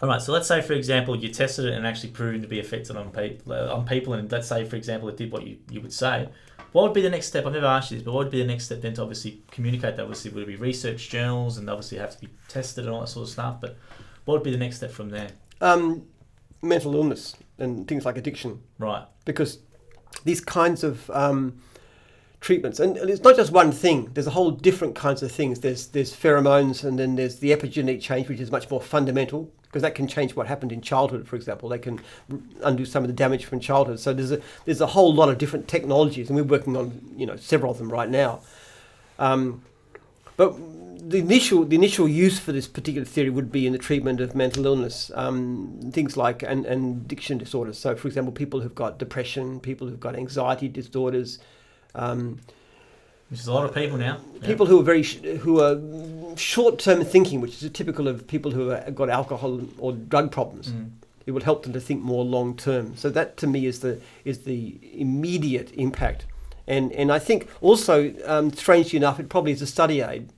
All right, so let's say, for example, you tested it and actually proved to be effective on people, and let's say, for example, it did what you would say. What would be the next step? I've never asked you this, but what would be the next step then to obviously communicate that? Obviously, would it be research journals and obviously have to be tested and all that sort of stuff, but what would be the next step from there? Mental illness and things like addiction. Right. Because these kinds of treatments, and it's not just one thing. There's a whole different kinds of things. There's pheromones, and then there's the epigenetic change, which is much more fundamental, because that can change what happened in childhood, for example. They can undo some of the damage from childhood. So there's a whole lot of different technologies, and we're working on several of them right now. But the initial use for this particular theory would be in the treatment of mental illness, things like and addiction disorders. So, for example, people who've got depression, people who've got anxiety disorders. Which is a lot of people now. People who are short-term thinking, which is typical of people who have got alcohol or drug problems. It will help them to think more long-term. So that, to me, is the immediate impact. And I think also, strangely enough, it probably is a study aid.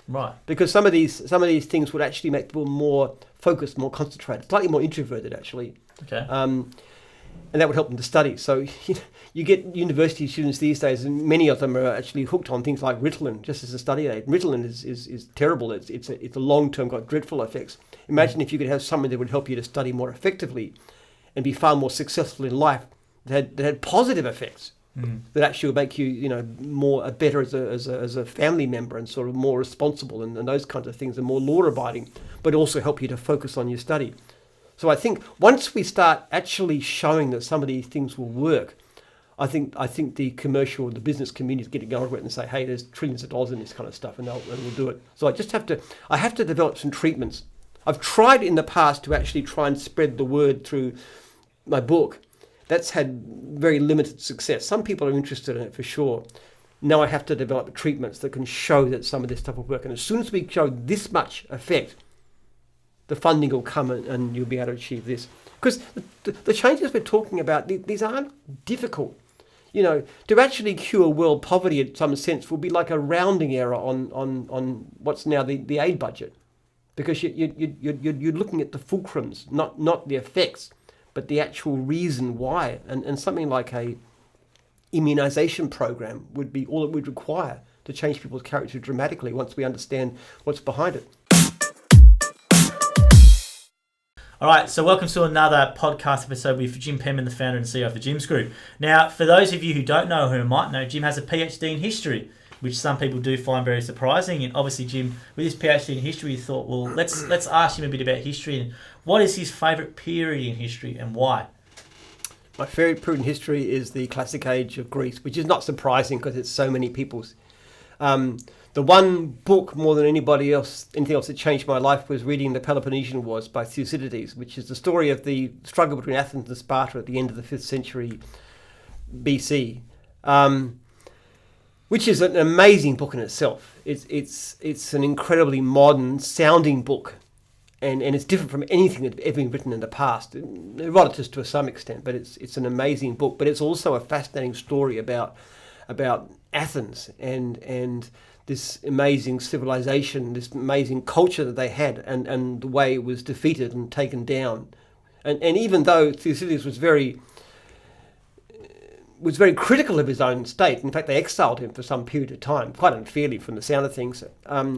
Right. Because some of these things would actually make people more focused, more concentrated, slightly more introverted, actually. Okay. And that would help them to study. So you get university students these days, and many of them are actually hooked on things like Ritalin, just as a study aid. Ritalin is terrible. It's a long-term, got dreadful effects. Imagine if you could have something that would help you to study more effectively and be far more successful in life that had positive effects. That actually will make you, more better as a family member and sort of more responsible and those kinds of things, and more law-abiding, but also help you to focus on your study. So I think once we start actually showing that some of these things will work, I think the commercial, the business community is getting over it and say, hey, there's trillions of dollars in this kind of stuff, and we'll do it. So I have to develop some treatments. I've tried in the past to actually try and spread the word through my book. That's had very limited success. Some people are interested in it for sure. Now I have to develop treatments that can show that some of this stuff will work. And as soon as we show this much effect, the funding will come and you'll be able to achieve this. Because the changes we're talking about, these aren't difficult. To actually cure world poverty in some sense will be like a rounding error on what's now the aid budget. Because you're looking at the fulcrums, not the effects, but the actual reason why. And something like a immunization program would be all it would require to change people's character dramatically once we understand what's behind it. All right, so welcome to another podcast episode with Jim Penman, the founder and CEO of the Jim's Group. Now, for those of you who don't know, who might know, Jim has a PhD in history, which some people do find very surprising. And obviously, Jim, with his PhD in history, he thought, well, let's ask him a bit about history and what is his favourite period in history and why? My favourite period in history is the classic age of Greece, which is not surprising because it's so many people's. The one book more than anything else that changed my life was reading the Peloponnesian Wars by Thucydides, which is the story of the struggle between Athens and Sparta at the end of the 5th century BC, which is an amazing book in itself. It's an incredibly modern sounding book, and it's different from anything that's ever been written in the past. Herodotus to some extent, but it's an amazing book. But it's also a fascinating story about Athens and this amazing civilization, this amazing culture that they had, and the way it was defeated and taken down. And even though Thucydides was very critical of his own state, in fact they exiled him for some period of time, quite unfairly from the sound of things.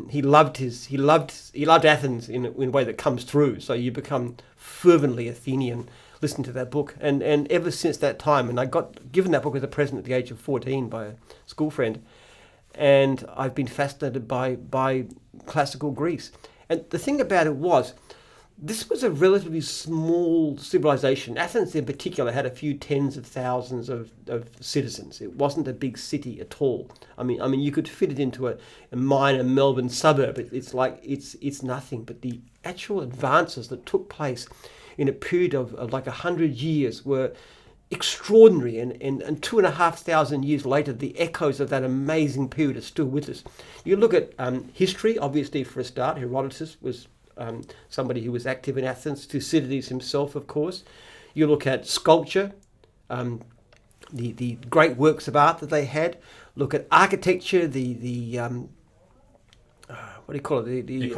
He loved Athens in a way that comes through. So you become fervently Athenian. Listen to that book, and ever since that time, and I got given that book as a present at the age of 14 by a school friend. And I've been fascinated by classical Greece. And the thing about it was, this was a relatively small civilization. Athens in particular had a few tens of thousands of citizens. It wasn't a big city at all. I mean, you could fit it into a minor Melbourne suburb. It's nothing. But the actual advances that took place in a period of like 100 years were extraordinary, and 2,500 years later, the echoes of that amazing period are still with us. You look at history, obviously, for a start. Herodotus was somebody who was active in Athens. Thucydides himself, of course. You look at sculpture, the great works of art that they had. Look at architecture, the what do you call it? The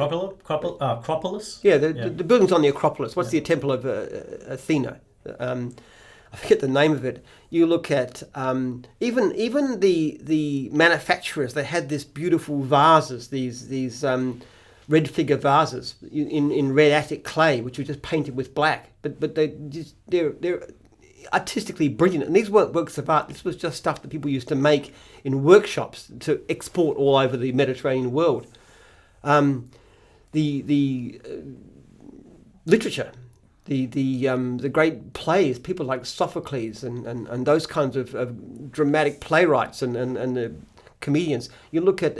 Acropolis? Yeah, the buildings on the Acropolis. What's the Temple of Athena? I forget the name of it. You look at even the manufacturers. They had this beautiful vases, these red figure vases in red Attic clay, which were just painted with black. But they're artistically brilliant. And these weren't works of art. This was just stuff that people used to make in workshops to export all over the Mediterranean world. The literature. The great plays, people like Sophocles and those kinds of dramatic playwrights and the comedians. You look at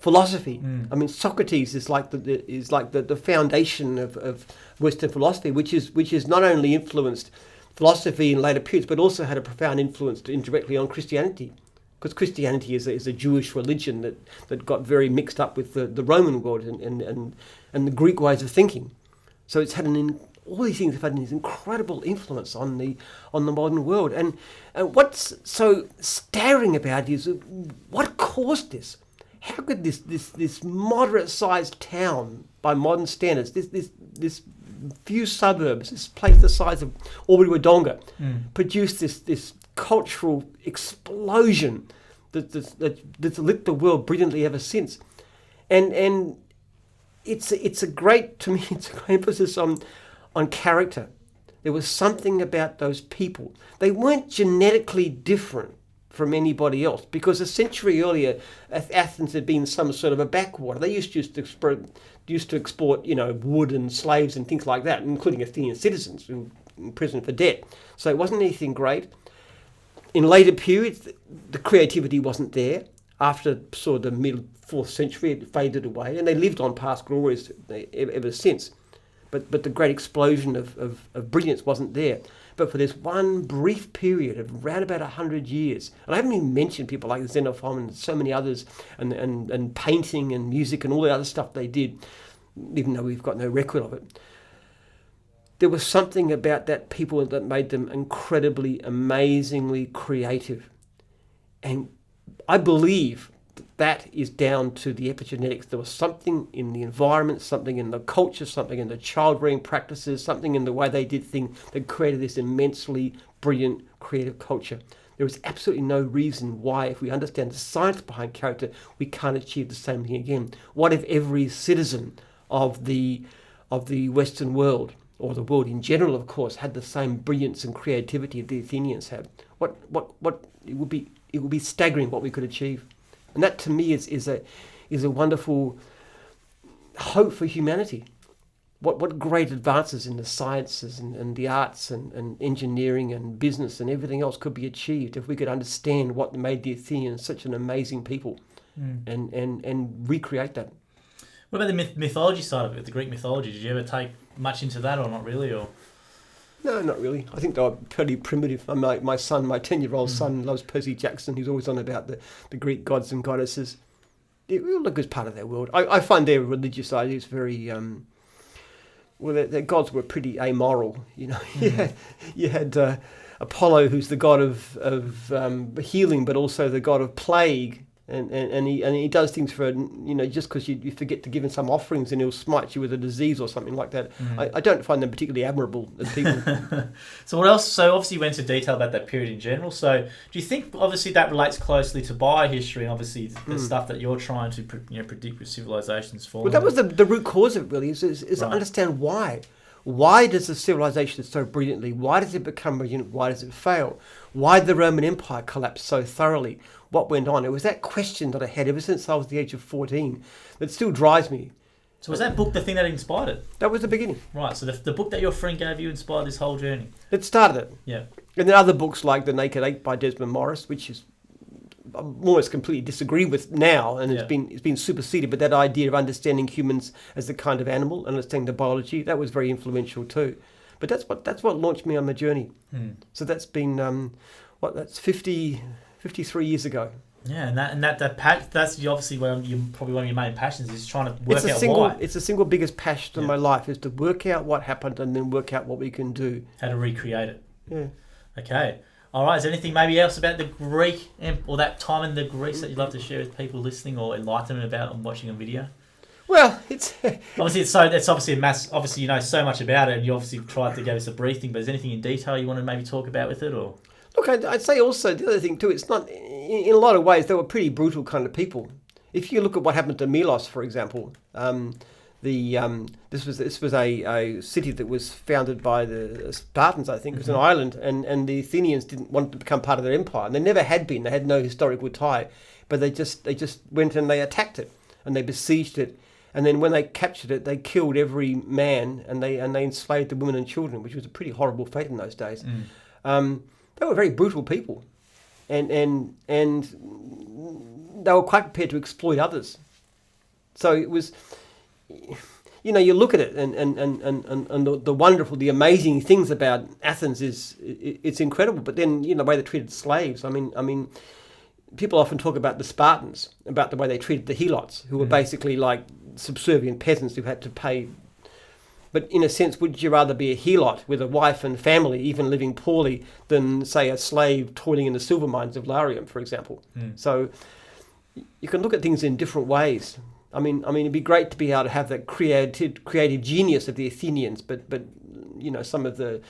philosophy. I mean, Socrates is like the foundation of Western philosophy, which is not only influenced philosophy in later periods, but also had a profound influence indirectly on Christianity. Because Christianity is a Jewish religion that got very mixed up with the Roman world and the Greek ways of thinking. So it's had all these things have had this incredible influence on the modern world. And what's so staggering about it is what caused this? How could this moderate-sized town, by modern standards, this few suburbs, this place the size of Albury-Wodonga, produce this cultural explosion that's lit the world brilliantly ever since? And it's a great emphasis on character. There was something about those people. They weren't genetically different from anybody else, because a century earlier, Athens had been some sort of a backwater. They used to export wood and slaves and things like that, including Athenian citizens in prison for debt. So it wasn't anything great. In later periods, the creativity wasn't there. After sort of the middle 4th century, it faded away, and they lived on past glories ever since. But the great explosion of brilliance wasn't there. But for this one brief period of around about 100 years, and I haven't even mentioned people like Xenophon and so many others, and painting and music and all the other stuff they did, even though we've got no record of it. There was something about that people that made them incredibly, amazingly creative. And I believe that is down to the epigenetics. There was something in the environment, something in the culture, something in the child rearing practices, something in the way they did things that created this immensely brilliant creative culture. There is absolutely no reason why, if we understand the science behind character, we can't achieve the same thing again. What if every citizen of the Western world, or the world in general, of course, had the same brilliance and creativity the Athenians had? What it would be staggering what we could achieve. And that, to me, is a wonderful hope for humanity. What great advances in the sciences and the arts and engineering and business and everything else could be achieved if we could understand what made the Athenians such an amazing people and recreate that. What about the mythology side of it, the Greek mythology? Did you ever take much into that, or not really? Or No, not really. I think they were pretty primitive. My son, my 10-year-old son, loves Percy Jackson. He's always on about the Greek gods and goddesses. They look as part of their world. I find their religious ideas very... their gods were pretty amoral. You had Apollo, who's the god of healing, but also the god of plague. And he does things for, just because you forget to give him some offerings and he'll smite you with a disease or something like that. I don't find them particularly admirable as people. So what else? So obviously you went into detail about that period in general. So do you think obviously that relates closely to biohistory and obviously the stuff that you're trying to predict with civilizations forming? Well, that was the root cause of it really, is to understand why. Why does a civilization so brilliantly? Why does it become brilliant? Why does it fail? Why did the Roman Empire collapse so thoroughly? What went on? It was that question that I had ever since I was the age of 14 that still drives me. So was that book the thing that inspired it? That was the beginning. Right, so the book that your friend gave you inspired this whole journey? It started it. Yeah. And then other books like The Naked Ape by Desmond Morris, which is I almost completely disagree with now, and it's been superseded. But that idea of understanding humans as a kind of animal, understanding the biology, that was very influential too. But that's what launched me on the journey. So that's been that's 53 years ago. Yeah, that's obviously probably one of your main passions is trying to work out why. It's the single biggest passion in my life, is to work out what happened and then work out what we can do. How to recreate it. Yeah. Okay. All right, is there anything maybe else about the Greek or that time in the Greece that you'd love to share with people listening or enlighten them about and watching a video? Well, it's Obviously, it's obviously a mass. Obviously, you know so much about it, and you obviously tried to give us a briefing. But is there anything in detail you want to maybe talk about with it, or? look. I'd say also the other thing too. It's not in a lot of ways they were pretty brutal kind of people. If you look at what happened to Milos, for example, this was a city that was founded by the Spartans, I think. It was an island, and the Athenians didn't want to become part of their empire, and they never had been. They had no historical tie, but they just went and they attacked it, and they besieged it, and then when they captured it, they killed every man, and they enslaved the women and children, which was a pretty horrible fate in those days. They were very brutal people, and they were quite prepared to exploit others. So it was, you know, you look at it and the wonderful, the amazing things about Athens it's incredible. But then, you know, the way they treated slaves. I mean, people often talk about the Spartans, about the way they treated the helots, who were basically like subservient peasants who had to pay. But in a sense, would you rather be a helot with a wife and family, even living poorly, than, say, a slave toiling in the silver mines of Larium, for example? So you can look at things in different ways. I mean, it'd be great to be able to have that creative genius of the Athenians, but you know, some of the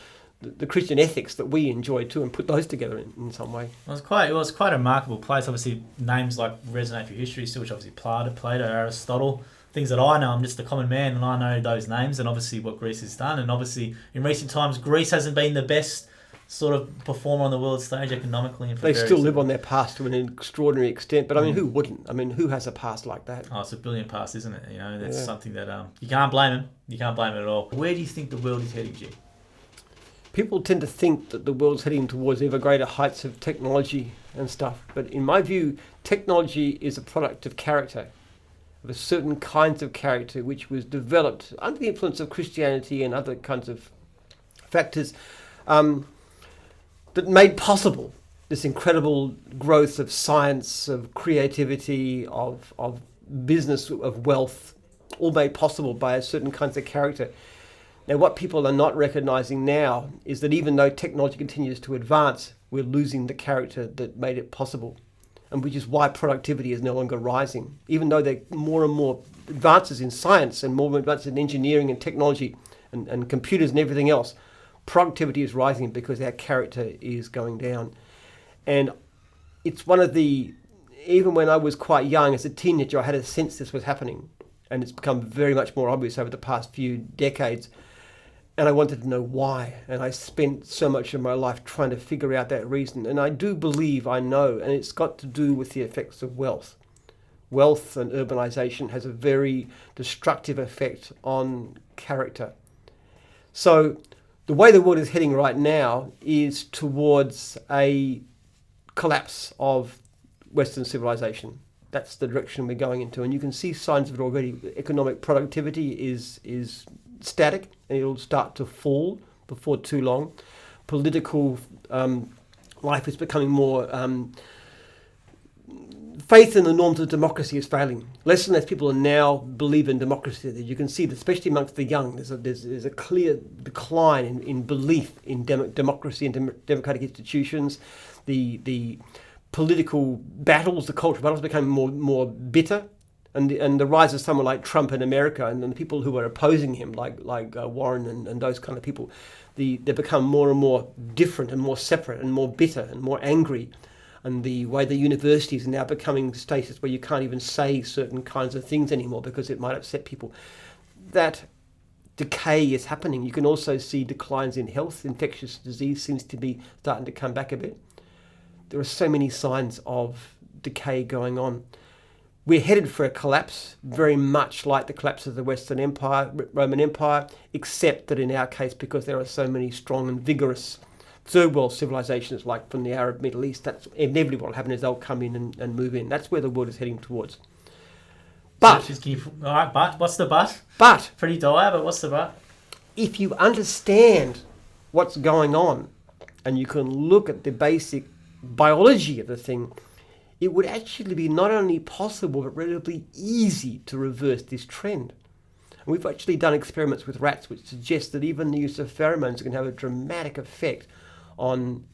Christian ethics that we enjoy too, and put those together in some way. It was quite a remarkable place. Obviously, names like resonate for history still, which obviously Plato, Aristotle, things that I know. I'm just a common man, and I know those names, and obviously what Greece has done. And obviously, in recent times, Greece hasn't been the best sort of performer on the world stage economically. And they still live on their past to an extraordinary extent, but I mean, who wouldn't? I mean, who has a past like that? Oh, it's a brilliant past, isn't it? You know, that's something that you can't blame them. You can't blame it at all. Where do you think the world is heading, Jim? People tend to think that the world's heading towards ever greater heights of technology and stuff, but in my view, technology is a product of character, of a certain kinds of character which was developed under the influence of Christianity and other kinds of factors that made possible this incredible growth of science, of creativity, of business, of wealth, all made possible by a certain kinds of character. Now, what people are not recognizing now is that even though technology continues to advance, we're losing the character that made it possible, and which is why productivity is no longer rising. Even though there are more and more advances in science and more advances in engineering and technology and computers and everything else, productivity is rising because our character is going down. And it's one of the, even when I was quite young, as a teenager, I had a sense this was happening. And it's become very much more obvious over the past few decades. And I wanted to know why. And I spent so much of my life trying to figure out that reason. And I do believe I know, and it's got to do with the effects of wealth. Wealth and urbanization has a very destructive effect on character. So the way the world is heading right now is towards a collapse of Western civilization. That's the direction we're going into, and you can see signs of it already. Economic productivity is static, and it'll start to fall before too long. Political life is becoming more... faith in the norms of democracy is failing. Less and less people now believe in democracy. You can see that, especially amongst the young, there's a clear decline in belief in democracy and democratic institutions. The political battles, the cultural battles, become more bitter, and the rise of someone like Trump in America, and then the people who are opposing him, like Warren and those kind of people, they become more and more different and more separate and more bitter and more angry. And the way the universities are now becoming status where you can't even say certain kinds of things anymore because it might upset people. That decay is happening. You can also see declines in health. Infectious disease seems to be starting to come back a bit. There are so many signs of decay going on. We're headed for a collapse, very much like the collapse of the Western Empire, Roman Empire, except that in our case, because there are so many strong and vigorous third world civilizations, like from the Arab Middle East, that's inevitably what will happen is they'll come in and move in. That's where the world is heading towards. But, what's the but? But, pretty dire, but what's the but? If you understand what's going on, and you can look at the basic biology of the thing, it would actually be not only possible, but relatively easy to reverse this trend. And we've actually done experiments with rats which suggest that even the use of pheromones can have a dramatic effect on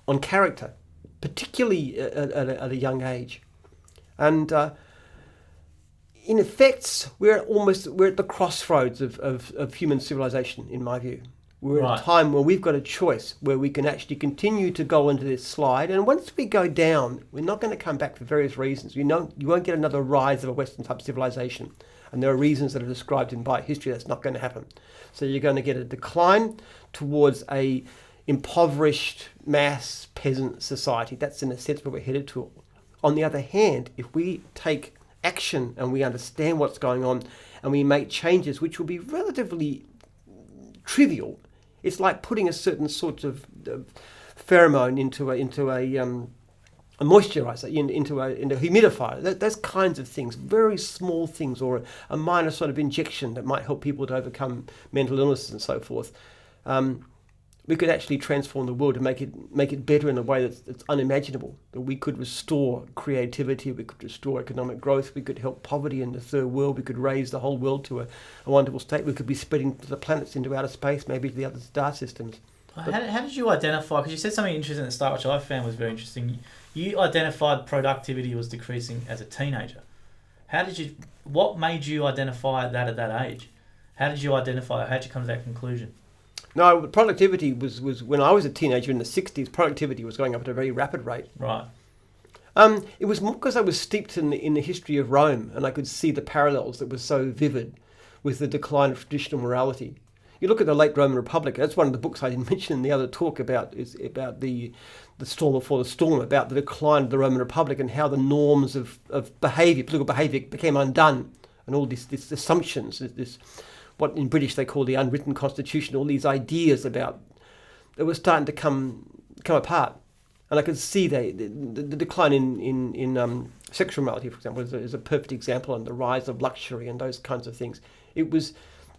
on character, particularly at a young age. And in effect, we're at the crossroads of human civilization, in my view. We're at a time where we've got a choice, where we can actually continue to go into this slide. And once we go down, we're not going to come back for various reasons. You won't get another rise of a Western type civilization. And there are reasons that are described in biohistory that's not going to happen. So you're going to get a decline towards a impoverished mass peasant society. That's in a sense where we're headed to. On the other hand, if we take action and we understand what's going on and we make changes which will be relatively trivial, it's like putting a certain sort of pheromone into a moisturizer, into a humidifier. Those kinds of things, very small things, or a minor sort of injection that might help people to overcome mental illnesses and so forth. We could actually transform the world and make it better in a way that's unimaginable. That we could restore creativity, we could restore economic growth, we could help poverty in the third world, we could raise the whole world to a wonderful state. We could be spreading the planets into outer space, maybe to the other star systems. How did you identify, because you said something interesting at the start, which I found was very interesting. You identified productivity was decreasing as a teenager. What made you identify that at that age? How did you come to that conclusion? No, productivity was when I was a teenager in the 60s, productivity was going up at a very rapid rate. Right. It was more because I was steeped in the history of Rome, and I could see the parallels that were so vivid with the decline of traditional morality. You look at the late Roman Republic, that's one of the books I didn't mention in the other talk about the storm before the storm, about the decline of the Roman Republic and how the norms of behaviour, political behaviour, became undone, and all these assumptions, this what in British they call the unwritten constitution, all these ideas about that were starting to come apart. And I could see the decline in sexual morality, for example, is a perfect example, and the rise of luxury and those kinds of things. It was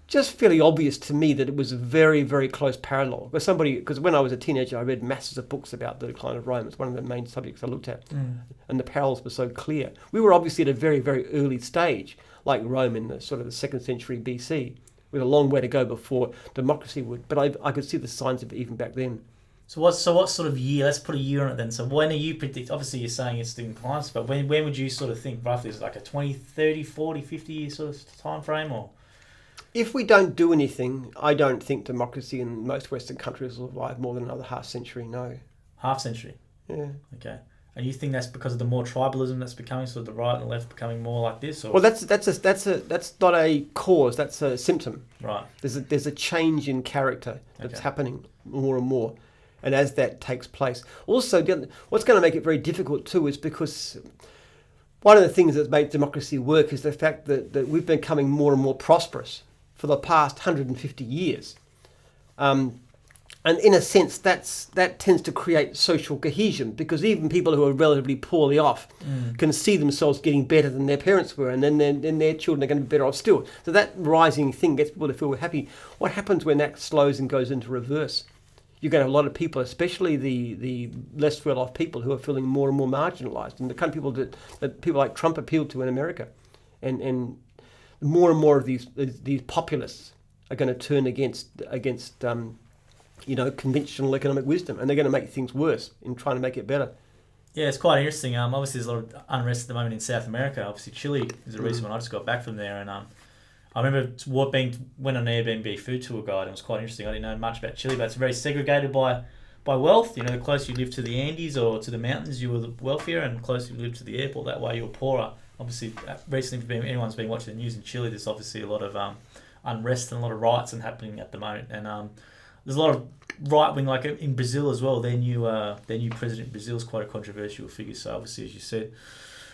just fairly obvious to me that it was a very, very close parallel. Because when I was a teenager, I read masses of books about the decline of Rome. It's one of the main subjects I looked at. And the parallels were so clear. We were obviously at a very, very early stage, like Rome in the sort of the 2nd century BC, with a long way to go before democracy would. But I could see the signs of it even back then. So what sort of year? Let's put a year on it then. So when are you predict? Obviously, you're saying it's the inclines, but when would you sort of think roughly? Is it like a 20, 30, 40, 50 year sort of time frame, or? If we don't do anything, I don't think democracy in most Western countries will survive more than another half century. No. Half century. Yeah. Okay. And you think that's because of the more tribalism that's becoming, sort of the right and the left becoming more like this? Or? Well, that's not a cause. That's a symptom. Right. There's a change in character that's happening more and more, and as that takes place, also what's going to make it very difficult too is because one of the things that makes democracy work is the fact that we've been becoming more and more prosperous for the past 150 years. And in a sense, that tends to create social cohesion, because even people who are relatively poorly off can see themselves getting better than their parents were, and then their children are going to be better off still. So that rising thing gets people to feel happy. What happens when that slows and goes into reverse? You're going to have a lot of people, especially the less well-off people, who are feeling more and more marginalised, and the kind of people that people like Trump appealed to in America, and more and more of these populists are going to turn against conventional economic wisdom, and they're going to make things worse in trying to make it better. Yeah, it's quite interesting. Obviously, there's a lot of unrest at the moment in South America. Obviously, Chile is a recent one. I just got back from there, and I remember went on an Airbnb food tour guide, and it was quite interesting. I didn't know much about Chile, but it's very segregated by wealth. The closer you live to the Andes or to the mountains, you were wealthier, and the closer you live to the airport, that way you were poorer. Obviously, recently, if anyone's been watching the news in Chile, there's obviously a lot of unrest and a lot of riots happening at the moment, and there's a lot of right wing, like in Brazil as well. Their new president in Brazil is quite a controversial figure. So obviously, as you said,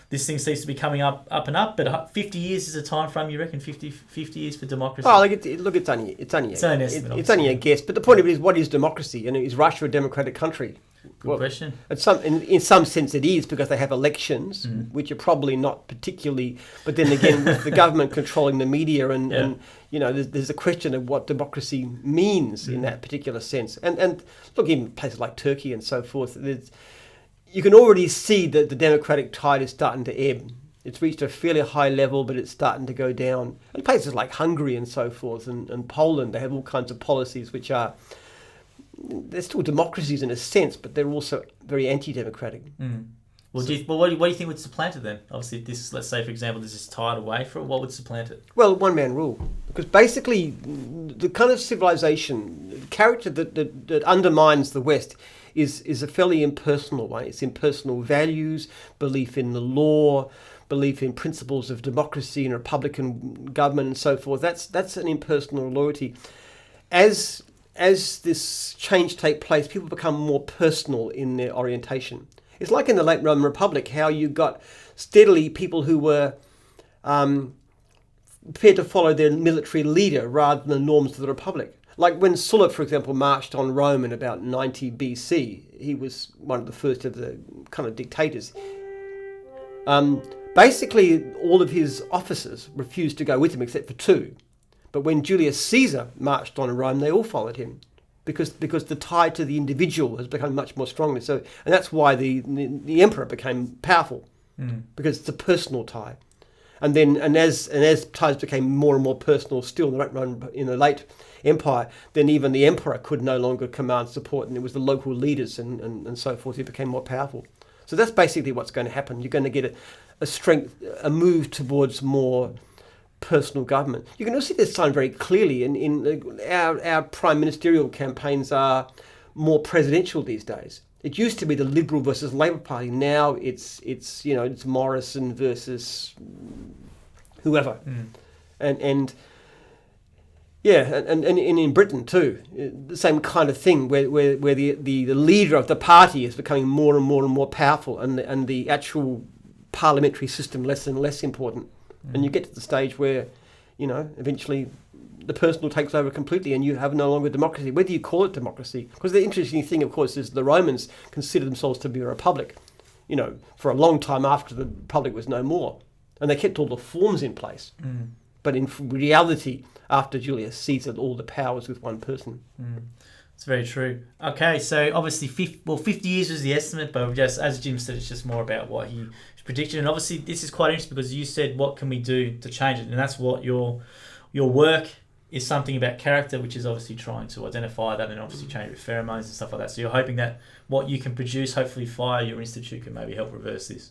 this thing seems to be coming up and up. But 50 years is a time frame. You reckon 50 years for democracy? Oh, it's only a guess. But the point of it is, what is democracy? And is Russia a democratic country? Good question. In some sense it is, because they have elections, which are probably not particularly, but then again, with the government controlling the media and there's a question of what democracy means in that particular sense. And look, in places like Turkey and so forth, you can already see that the democratic tide is starting to ebb. It's reached a fairly high level, but it's starting to go down. And places like Hungary and so forth and Poland, they have all kinds of policies which are they're still democracies in a sense, but they're also very anti-democratic. Well, what do you think would supplant it then? Obviously, if this, let's say, for example, this is tied away from it, what would supplant it? Well, one-man rule. Because basically, the kind of civilization, the character that undermines the West is a fairly impersonal one. It's impersonal values, belief in the law, belief in principles of democracy and republican government and so forth. That's an impersonal loyalty. As this change take place, people become more personal in their orientation. It's like in the late Roman Republic, how you got steadily people who were prepared to follow their military leader rather than the norms of the Republic. Like when Sulla, for example, marched on Rome in about 90 BC, he was one of the first of the kind of dictators. Basically, all of his officers refused to go with him except for two. But when Julius Caesar marched on Rome, they all followed him because the tie to the individual has become much more strongly. So, and that's why the emperor became powerful, because it's a personal tie. And then, as ties became more and more personal still in the late empire, then even the emperor could no longer command support, and it was the local leaders and so forth who became more powerful. So that's basically what's going to happen. You're going to get a move towards more personal government. You can also see this sign very clearly in our prime ministerial campaigns are more presidential these days. It used to be the Liberal versus Labour Party. Now it's Morrison versus whoever, and in Britain too, the same kind of thing where the leader of the party is becoming more and more powerful, and the actual parliamentary system less and less important, and you get to the stage where, eventually the personal takes over completely, and you have no longer democracy, whether you call it democracy. Because the interesting thing, of course, is the Romans considered themselves to be a republic, for a long time after the republic was no more, and they kept all the forms in place. But in reality, after Julius Caesar, all the power was with one person. It's very true. Okay, so obviously 50 years was the estimate, but just as Jim said, it's just more about what he predicted. And obviously this is quite interesting because you said, what can we do to change it? And that's what your work is, something about character, which is obviously trying to identify that and obviously change it with pheromones and stuff like that. So you're hoping that what you can produce, hopefully via your institute, can maybe help reverse this.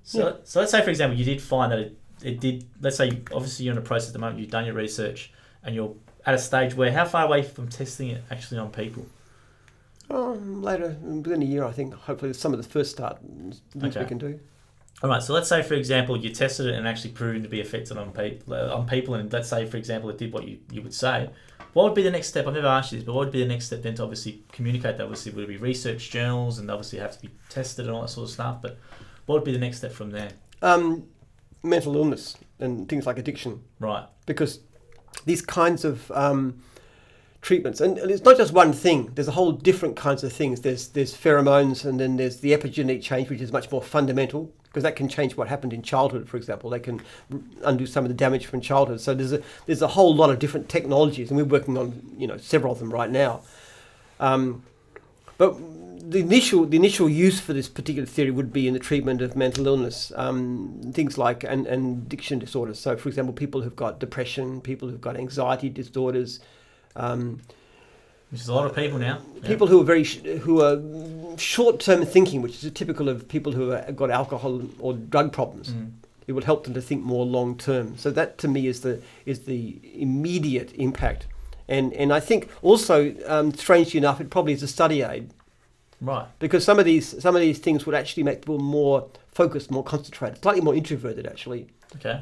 So let's say, for example, you did find that it did, let's say, obviously you're in a process at the moment, you've done your research and you're at a stage where, how far away from testing it actually on people? Later, within a year, I think. Hopefully some of the first start things we can do. All right, so let's say, for example, you tested it and actually proven to be effective on people, and let's say, for example, it did what you would say. What would be the next step? I've never asked you this, but what would be the next step then to obviously communicate that? Obviously, would it be research journals and obviously have to be tested and all that sort of stuff, but what would be the next step from there? Mental illness and things like addiction. Right. Because these kinds of treatments, and it's not just one thing, there's a whole different kinds of things. There's there's and then there's the epigenetic change, which is much more fundamental, because that can change what happened in childhood, for example. They can undo some of the damage from childhood. So there's a whole lot of different technologies, and we're working on several of them right now. But the initial use for this particular theory would be in the treatment of mental illness, things like and addiction disorders. So, for example, people who've got depression, people who've got anxiety disorders, which is a lot of people now. People who are short-term thinking, which is typical of people who have got alcohol or drug problems. It would help them to think more long-term. So that, to me, is the immediate impact. And I think also, strangely enough, it probably is a study aid. Right. Because some of these things would actually make people more focused, more concentrated, slightly more introverted, actually. Okay.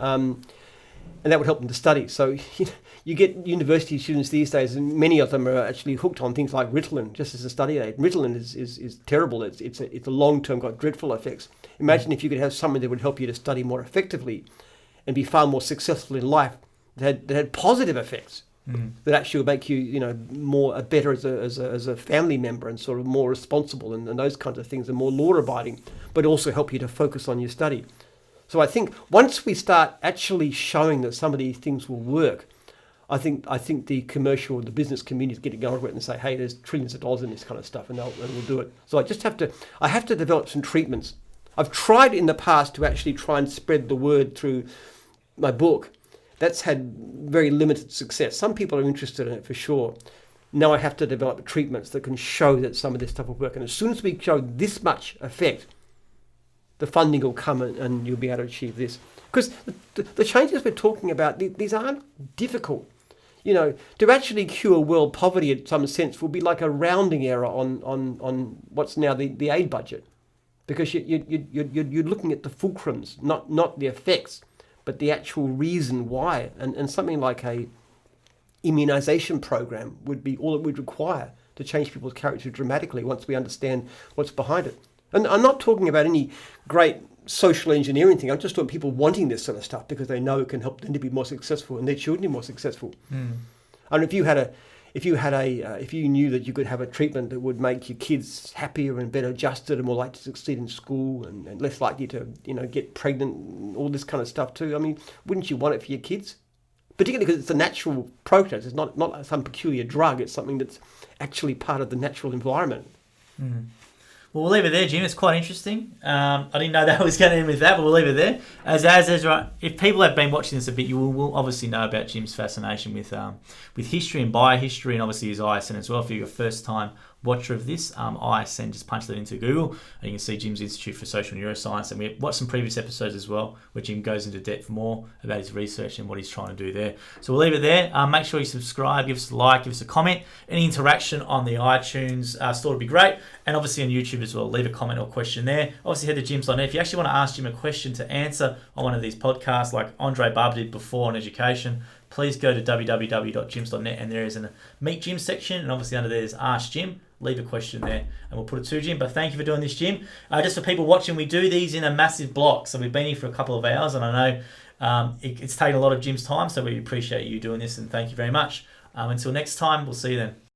And that would help them to study. So you get university students these days, and many of them are actually hooked on things like Ritalin, just as a study aid. Ritalin is terrible. It's a long-term, got dreadful effects. Imagine if you could have something that would help you to study more effectively and be far more successful in life that had positive effects. That actually will make you, more better as a family member and sort of more responsible and those kinds of things, and more law-abiding, but also help you to focus on your study. So I think once we start actually showing that some of these things will work, I think the commercial or the business community is getting over it and say, hey, there's trillions of dollars in this kind of stuff, and we'll do it. So I have to develop some treatments. I've tried in the past to actually try and spread the word through my book. That's had very limited success. Some people are interested in it for sure. Now I have to develop treatments that can show that some of this stuff will work. And as soon as we show this much effect, the funding will come and you'll be able to achieve this. Because the changes we're talking about, these aren't difficult. You know, to actually cure world poverty in some sense will be like a rounding error on what's now the aid budget. Because you're looking at the fulcrums, not the effects, but the actual reason why. And something like a immunization program would be all it would require to change people's character dramatically once we understand what's behind it. And I'm not talking about any great social engineering thing. I'm just talking people wanting this sort of stuff because they know it can help them to be more successful and their children be more successful. And if you knew that you could have a treatment that would make your kids happier and better adjusted and more likely to succeed in school and less likely to, get pregnant and all this kind of stuff too. I mean, wouldn't you want it for your kids? Particularly because it's a natural process. It's not like some peculiar drug. It's something that's actually part of the natural environment. Well, we'll leave it there, Jim. It's quite interesting. I didn't know that was going to end with that, but we'll leave it there. As right, if people have been watching this a bit, you will obviously know about Jim's fascination with history and biohistory, and obviously his ISN as well. For your first time watcher of this, ISN, just punch that into Google, and you can see Jim's Institute for Social Neuroscience. And we watched some previous episodes as well, where Jim goes into depth more about his research and what he's trying to do there. So we'll leave it there. Make sure you subscribe, give us a like, give us a comment. Any interaction on the iTunes store would be great. And obviously on YouTube as well, leave a comment or question there. Obviously head to Jims.net. If you actually want to ask Jim a question to answer on one of these podcasts, like Andre Barber did before on education, please go to www.jims.net, and there is a Meet Jim section, and obviously under there is Ask Jim. Leave a question there and we'll put it to Jim. But thank you for doing this, Jim. Just for people watching, we do these in a massive block. So we've been here for a couple of hours, and I know it's taken a lot of Jim's time, so we appreciate you doing this, and thank you very much. Until next time, we'll see you then.